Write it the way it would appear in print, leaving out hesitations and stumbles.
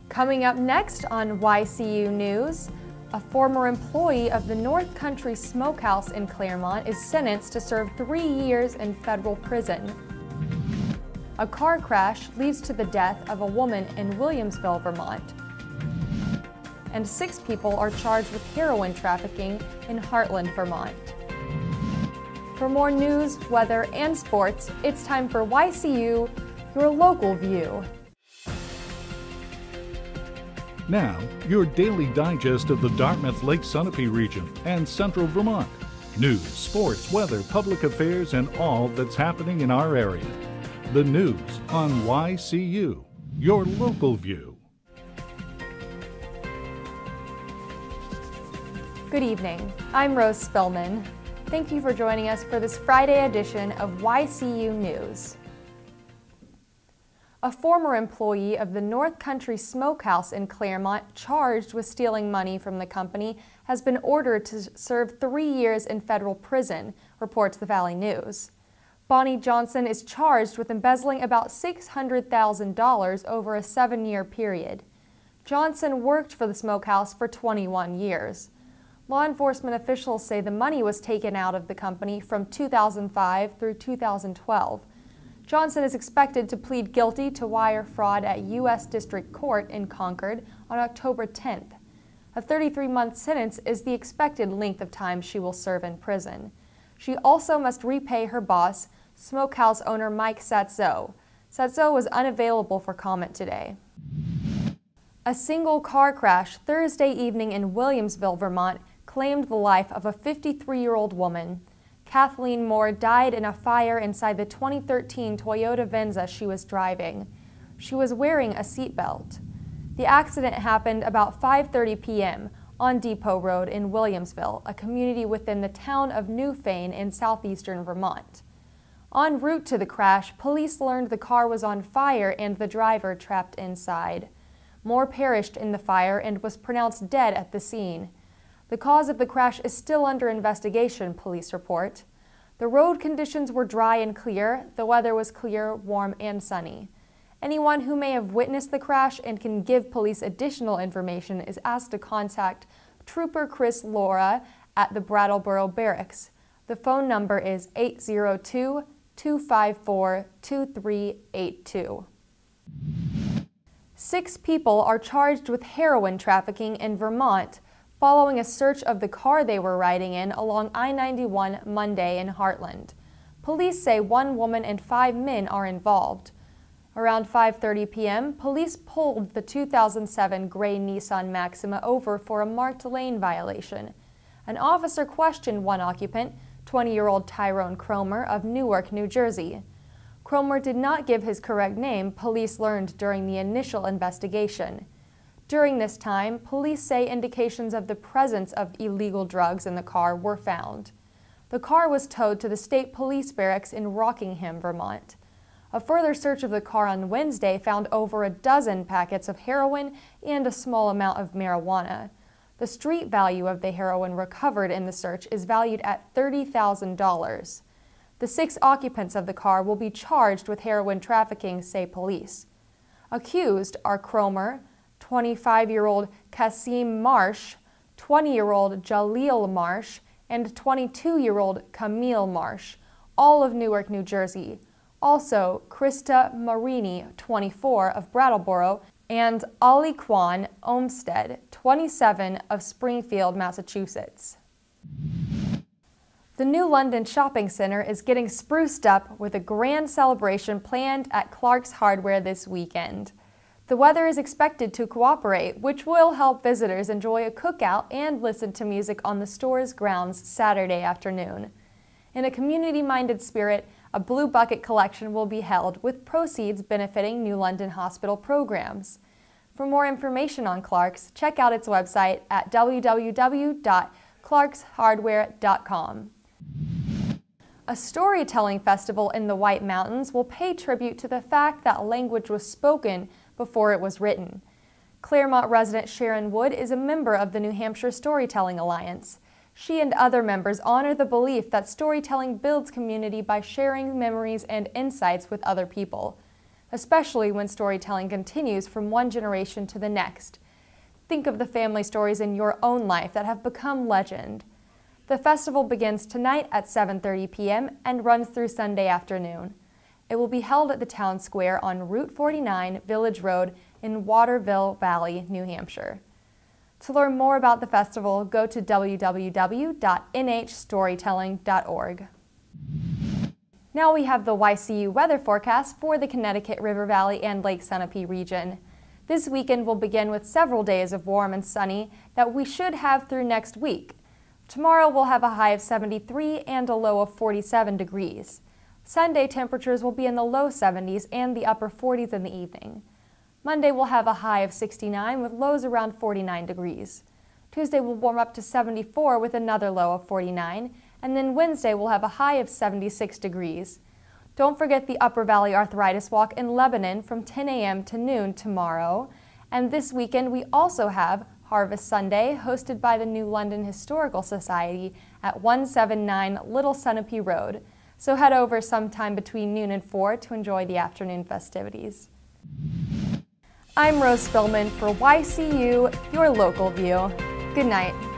Coming up next on YCU News, a former employee of the North Country Smokehouse in Claremont is sentenced to serve 3 years in federal prison. A car crash leads to the death of a woman in Williamsville, Vermont. And 6 people are charged with heroin trafficking in Heartland, Vermont. For more news, weather, and sports, it's time for YCU, your local view. Now, your daily digest of the Dartmouth Lake Sunapee region and central Vermont. News, sports, weather, public affairs, and all that's happening in our area. The news on YCU, your local view. Good evening. I'm Rose Spillman. Thank you for joining us for this Friday edition of YCU News. A former employee of the North Country Smokehouse in Claremont, charged with stealing money from the company, has been ordered to serve 3 years in federal prison, reports the Valley News. Bonnie Johnson is charged with embezzling about $600,000 over a 7-year period. Johnson worked for the smokehouse for 21 years. Law enforcement officials say the money was taken out of the company from 2005 through 2012. Johnson is expected to plead guilty to wire fraud at U.S. District Court in Concord on October 10th. A 33-month sentence is the expected length of time she will serve in prison. She also must repay her boss, smokehouse owner Mike Satzo. Satzo was unavailable for comment today. A single car crash Thursday evening in Williamsville, Vermont, claimed the life of a 53-year-old woman. Kathleen Moore died in a fire inside the 2013 Toyota Venza she was driving. She was wearing a seatbelt. The accident happened about 5:30 p.m. on Depot Road in Williamsville, a community within the town of Newfane in southeastern Vermont. En route to the crash, police learned the car was on fire and the driver trapped inside. Moore perished in the fire and was pronounced dead at the scene. The cause of the crash is still under investigation, police report. The road conditions were dry and clear. The weather was clear, warm, and sunny. Anyone who may have witnessed the crash and can give police additional information is asked to contact Trooper Chris Laura at the Brattleboro Barracks. The phone number is 802-254-2382. 6 people are charged with heroin trafficking in Vermont following a search of the car they were riding in along I-91 Monday in Heartland. Police say 1 woman and 5 men are involved. Around 5:30 p.m., police pulled the 2007 gray Nissan Maxima over for a marked lane violation. An officer questioned one occupant, 20-year-old Tyrone Cromer of Newark, New Jersey. Cromer did not give his correct name, police learned during the initial investigation. During this time, police say indications of the presence of illegal drugs in the car were found. The car was towed to the state police barracks in Rockingham, Vermont. A further search of the car on Wednesday found over a dozen packets of heroin and a small amount of marijuana. The street value of the heroin recovered in the search is valued at $30,000. The 6 occupants of the car will be charged with heroin trafficking, say police. Accused are Cromer, 25-year-old Kasim Marsh, 20-year-old Jaleel Marsh, and 22-year-old Camille Marsh, all of Newark, New Jersey. Also, Krista Marini, 24, of Brattleboro, and Ali Kwan Olmsted, 27, of Springfield, Massachusetts. The New London Shopping Center is getting spruced up with a grand celebration planned at Clark's Hardware this weekend. The weather is expected to cooperate, which will help visitors enjoy a cookout and listen to music on the store's grounds Saturday afternoon. In a community-minded spirit, a Blue Bucket collection will be held with proceeds benefiting New London Hospital programs. For more information on Clark's, check out its website at www.clarkshardware.com. A storytelling festival in the White Mountains will pay tribute to the fact that language was spoken before it was written. Claremont resident Sharon Wood is a member of the New Hampshire Storytelling Alliance. She and other members honor the belief that storytelling builds community by sharing memories and insights with other people. especially when storytelling continues from one generation to the next. Think of the family stories in your own life that have become legend. The festival begins tonight at 7:30 p.m. and runs through Sunday afternoon. It will be held at the Town Square on Route 49, Village Road in Waterville Valley, New Hampshire. To learn more about the festival, go to www.nhstorytelling.org. Now we have the YCU weather forecast for the Connecticut River Valley and Lake Sunapee region. This weekend will begin with several days of warm and sunny that we should have through next week. Tomorrow we'll have a high of 73 and a low of 47 degrees. Sunday temperatures will be in the low 70s and the upper 40s in the evening. Monday we'll have a high of 69 with lows around 49 degrees. Tuesday will warm up to 74 with another low of 49, and then Wednesday we'll have a high of 76 degrees. Don't forget the Upper Valley Arthritis Walk in Lebanon from 10 a.m. to noon tomorrow. And this weekend we also have Harvest Sunday, hosted by the New London Historical Society at 179 Little Sunapee Road. So head over sometime between noon and 4 to enjoy the afternoon festivities. I'm Rose Spillman for YCU, your local view. Good night.